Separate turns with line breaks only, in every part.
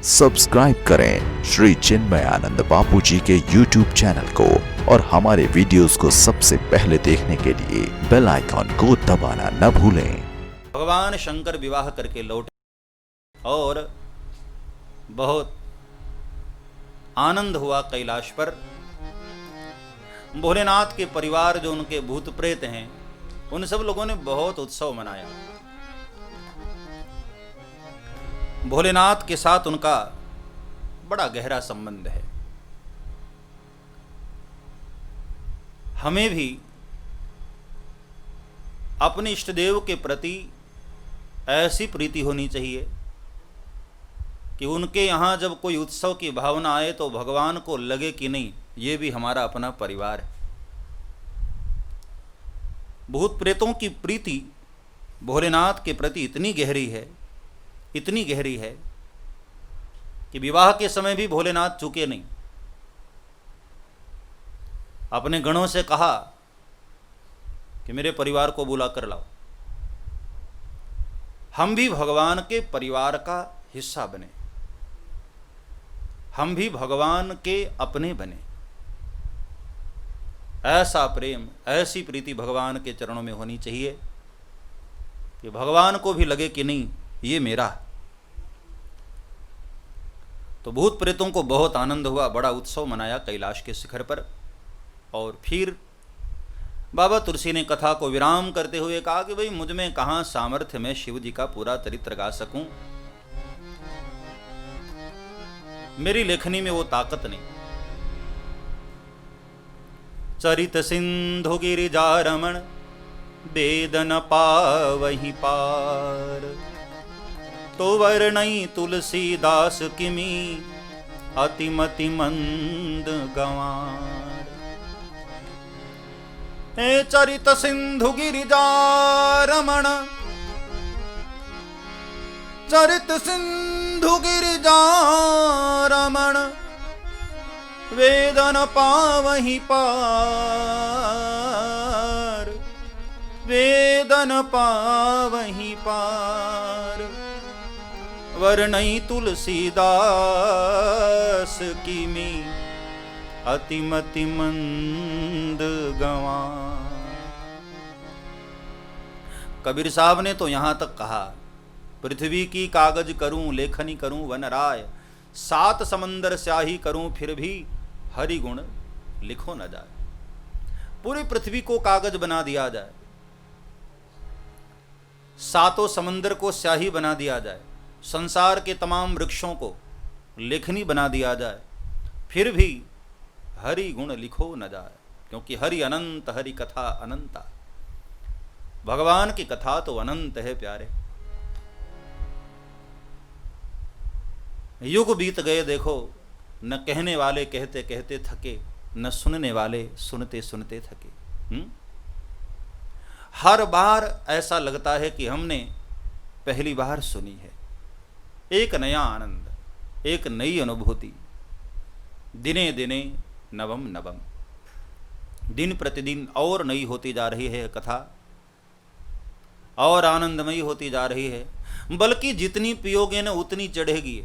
Subscribe करें श्री चिन्मयानंद बापू जी के YouTube channel को और हमारे वीडियोस को सबसे पहले देखने के लिए बेल आइकॉन को दबाना न भूलें।
भगवान शंकर विवाह करके लौटे और बहुत आनंद हुआ कैलाश पर। भोलेनाथ के परिवार जो उनके भूत प्रेत हैं उन सब लोगों ने बहुत उत्सव मनाया। भोलेनाथ के साथ उनका बड़ा गहरा संबंध है। हमें भी अपने इष्ट देव के प्रति ऐसी प्रीति होनी चाहिए कि उनके यहाँ जब कोई उत्सव की भावना आए तो भगवान को लगे कि नहीं, ये भी हमारा अपना परिवार है। भूत प्रेतों की प्रीति भोलेनाथ के प्रति इतनी गहरी है कि विवाह के समय भी भोलेनाथ चूके नहीं। अपने गणों से कहा कि मेरे परिवार को बुला कर लाओ, हम भी भगवान के परिवार का हिस्सा बने, हम भी भगवान के अपने बने। ऐसा प्रेम, ऐसी प्रीति भगवान के चरणों में होनी चाहिए कि भगवान को भी लगे कि नहीं, ये मेरा। तो भूत प्रेतों को बहुत आनंद हुआ, बड़ा उत्सव मनाया कैलाश के शिखर पर। और फिर बाबा तुलसी ने कथा को विराम करते हुए कहा कि भाई मुझ में कहाँ सामर्थ्य में शिव जी का पूरा चरित्र गा सकूं, मेरी लेखनी में वो ताकत नहीं। चरित सिंधु गिरिजा रमण वेद न पावहि पार, तो वर्णई तुलसीदास किमी अतिमति मंद गंवार। हे चरित सिंधु गिरिजा रमण, चरित सिंधु गिरिजा रमण वेद न पावहि पार, वेद न पावहि पार। वर्णई तुलसीदास किमी अतिमति मंद गंवार। कबीर साहब ने तो यहां तक कहा, पृथ्वी की कागज करूं लेखनी करूं वन राय, 7 समंदर स्याही करूं फिर भी हरि गुण लिखो न जाए। पूरी पृथ्वी को कागज बना दिया जाए, 7 समंदर को स्याही बना दिया जाए, संसार के तमाम वृक्षों को लेखनी बना दिया जाए, फिर भी हरि गुण लिखो न जाए। क्योंकि हरि अनंत, हरि कथा अनंता। भगवान की कथा तो अनंत है प्यारे। युग बीत गए देखो, न कहने वाले कहते कहते थके, न सुनने वाले सुनते सुनते थके। हर बार ऐसा लगता है कि हमने पहली बार सुनी है। एक नया आनंद, एक नई अनुभूति, दिने दिने नवम नवम, दिन प्रतिदिन और नई होती जा रही है कथा, और आनंदमयी होती जा रही है। बल्कि जितनी पियोगे न उतनी चढ़ेगी,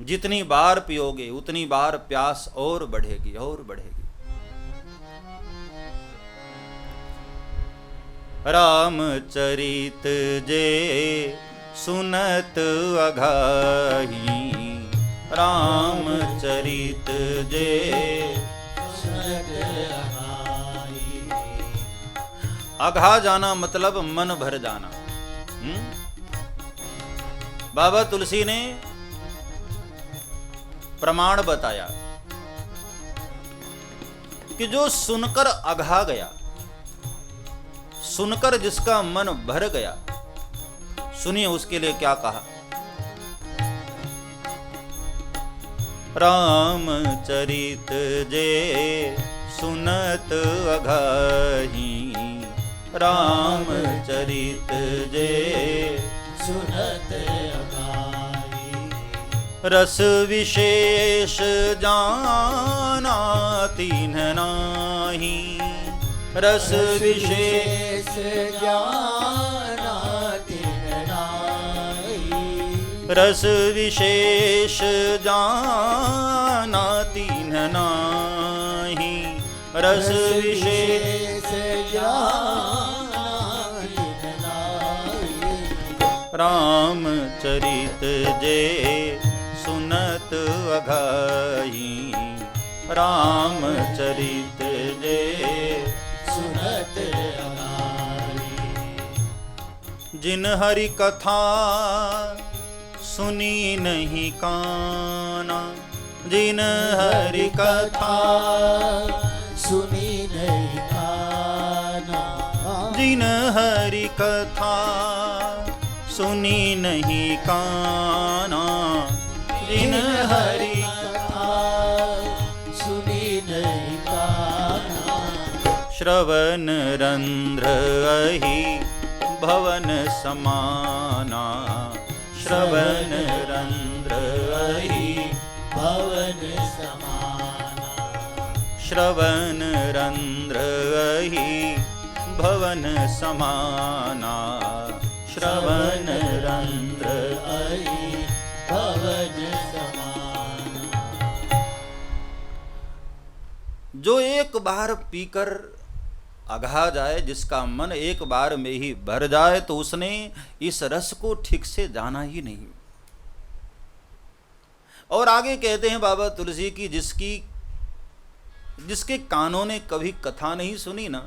जितनी बार पियोगे उतनी बार प्यास और बढ़ेगी और बढ़ेगी। रामचरित जे सुनत अघाही, रामचरित जे सुनत अघाही। अघा जाना मतलब मन भर जाना। बाबा तुलसी ने प्रमाण बताया कि जो सुनकर अघा गया, सुनकर जिसका मन भर गया, सुनिए उसके लिए क्या कहा। रामचरित जे सुनत अघाही, रामचरित जे सुनत अघाही। रस विशेष जाना तिन्ह नाही, रस विशेष
जाना तिन्ह नाही।
रस विशेष जाना तीन नाही, रस विशेष
जाना तीन नाही।
रामचरित जे सुनत अघाई, रामचरित जे
सुनत अघाई।
जिन हरि कथा सुनी नहीं काना, जिन हरि कथा
सुनी नहीं काना,
जिन हरि कथा सुनी नहीं काना, जिन हरि
कथा सुनी नहीं काना।
श्रवण रंध्र अहि भवन समाना, श्रवण रंध्र अहि
भवन समाना।
श्रवण रंध्र अहि भवन समाना, श्रवण रंध्र
अहि भवन समाना।
जो एक बार पीकर अघा जाए, जिसका मन एक बार में ही भर जाए, तो उसने इस रस को ठीक से जाना ही नहीं। और आगे कहते हैं बाबा तुलसी की, जिसके कानों ने कभी कथा नहीं सुनी ना,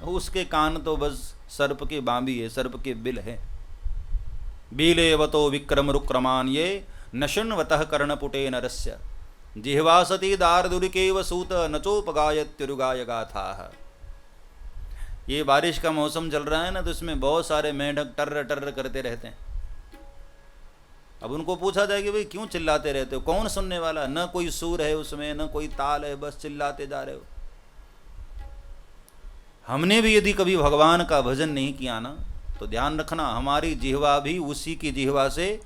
उसके कान तो बस सर्प के बांबी है, सर्प के बिल है। बीले वतो विक्रम रुक्रमान ये नशन्वतः कर्णपुटे नरस्य, जिह्वासति दार्दुरिकेव सूत नचोपगायत्युरुगाय गाथा। ये बारिश का मौसम चल रहा है ना, तो इसमें बहुत सारे मेंढक टर्र टर्र करते रहते हैं। अब उनको पूछा जाए कि भाई क्यों चिल्लाते रहते हो, कौन सुनने वाला, न कोई सुर है उसमें, न कोई ताल है, बस चिल्लाते जा रहे हो। हमने भी यदि कभी भगवान का भजन नहीं किया ना, तो ध्यान रखना हमारी जिह्वा भी उसी की जिह्वा से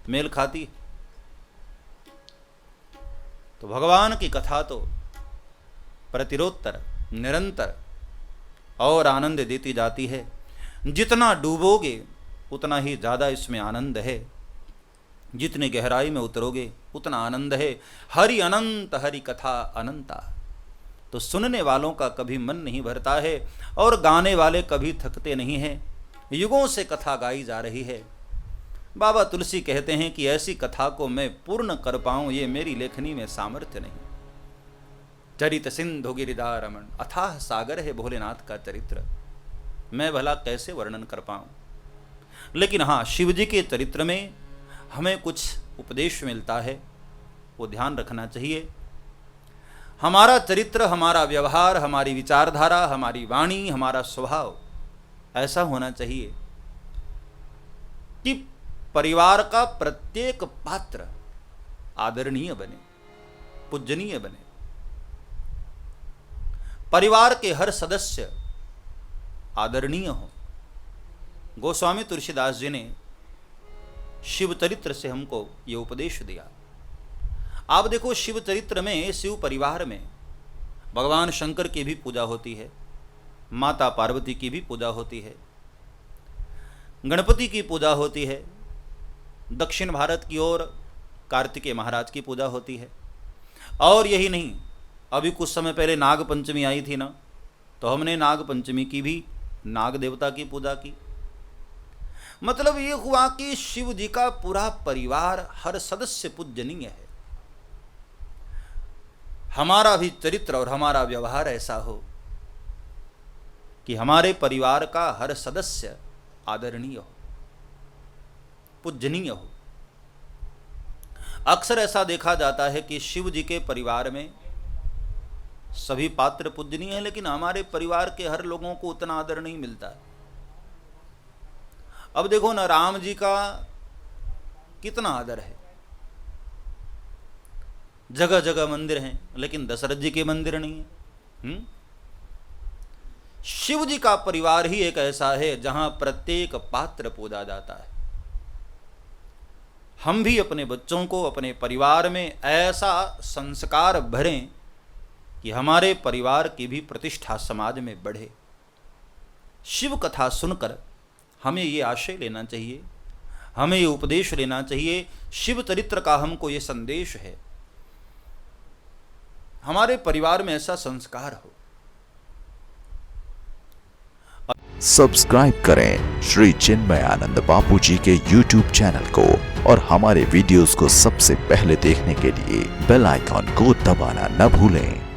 मेल खाती। तो भगवान की कथा तो प्रतिरोत्तर निरंतर और आनंद देती जाती है। जितना डूबोगे उतना ही ज़्यादा इसमें आनंद है, जितनी गहराई में उतरोगे उतना आनंद है। हरि अनंत हरि कथा अनंता। तो सुनने वालों का कभी मन नहीं भरता है और गाने वाले कभी थकते नहीं हैं। युगों से कथा गाई जा रही है। बाबा तुलसी कहते हैं कि ऐसी कथा को मैं पूर्ण कर पाऊं, ये मेरी लेखनी में सामर्थ्य नहीं। चरित सिंधु गिरिधार रमण, अथाह सागर है भोलेनाथ का चरित्र, मैं भला कैसे वर्णन कर पाऊं। लेकिन हाँ, शिव जी के चरित्र में हमें कुछ उपदेश मिलता है, वो ध्यान रखना चाहिए। हमारा चरित्र, हमारा व्यवहार, हमारी विचारधारा, हमारी वाणी, हमारा स्वभाव ऐसा होना चाहिए कि परिवार का प्रत्येक पात्र आदरणीय बने, पूजनीय बने। परिवार के हर सदस्य आदरणीय हो। गोस्वामी तुलसीदास जी ने शिव चरित्र से हमको ये उपदेश दिया। आप देखो, शिव चरित्र में, शिव परिवार में भगवान शंकर की भी पूजा होती है, माता पार्वती की भी पूजा होती है, गणपति की पूजा होती है, दक्षिण भारत की ओर कार्तिकेय महाराज की पूजा होती है। और यही नहीं, अभी कुछ समय पहले नाग पंचमी आई थी ना, तो हमने नाग पंचमी की भी नाग देवता की पूजा की। मतलब ये हुआ कि शिव जी का पूरा परिवार, हर सदस्य पूजनीय है। हमारा भी चरित्र और हमारा व्यवहार ऐसा हो कि हमारे परिवार का हर सदस्य आदरणीय हो, पूजनीय हो। अक्सर ऐसा देखा जाता है कि शिव जी के परिवार में सभी पात्र पूजनीय हैं, लेकिन हमारे परिवार के हर लोगों को उतना आदर नहीं मिलता। अब देखो ना, राम जी का कितना आदर है, जगह जगह मंदिर हैं, लेकिन दशरथ जी के मंदिर नहीं है। शिव जी का परिवार ही एक ऐसा है जहां प्रत्येक पात्र पूजा जाता है। हम भी अपने बच्चों को अपने परिवार में ऐसा संस्कार भरें कि हमारे परिवार की भी प्रतिष्ठा समाज में बढ़े। शिव कथा सुनकर हमें ये आशय लेना चाहिए, हमें ये उपदेश लेना चाहिए। शिव चरित्र का हमको ये संदेश है, हमारे परिवार में ऐसा संस्कार हो।
सब्सक्राइब करें श्री चिन्मयानंद बापू जी के YouTube चैनल को और हमारे वीडियोस को सबसे पहले देखने के लिए बेल आइकॉन को दबाना न भूलें।